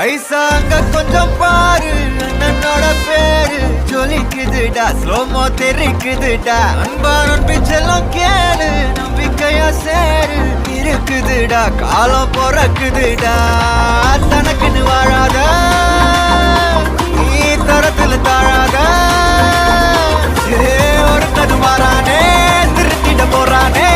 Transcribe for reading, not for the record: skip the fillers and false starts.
ஐசாங்க கொஞ்சம் பாரு அண்ணனோட பேரு ஜொலிக்குதுடா ஸ்லோமோ தெரிக்குதுடா அன்பான பிச்செல்லாம் கேளு நம்பிக்கையா சேரு இருக்குதுடா காலம் பிறக்குதுடா தனக்குன்னு வாழாத நீ தரத்துல தாழாத ஒரு கது மாறானே திருத்திட போறானே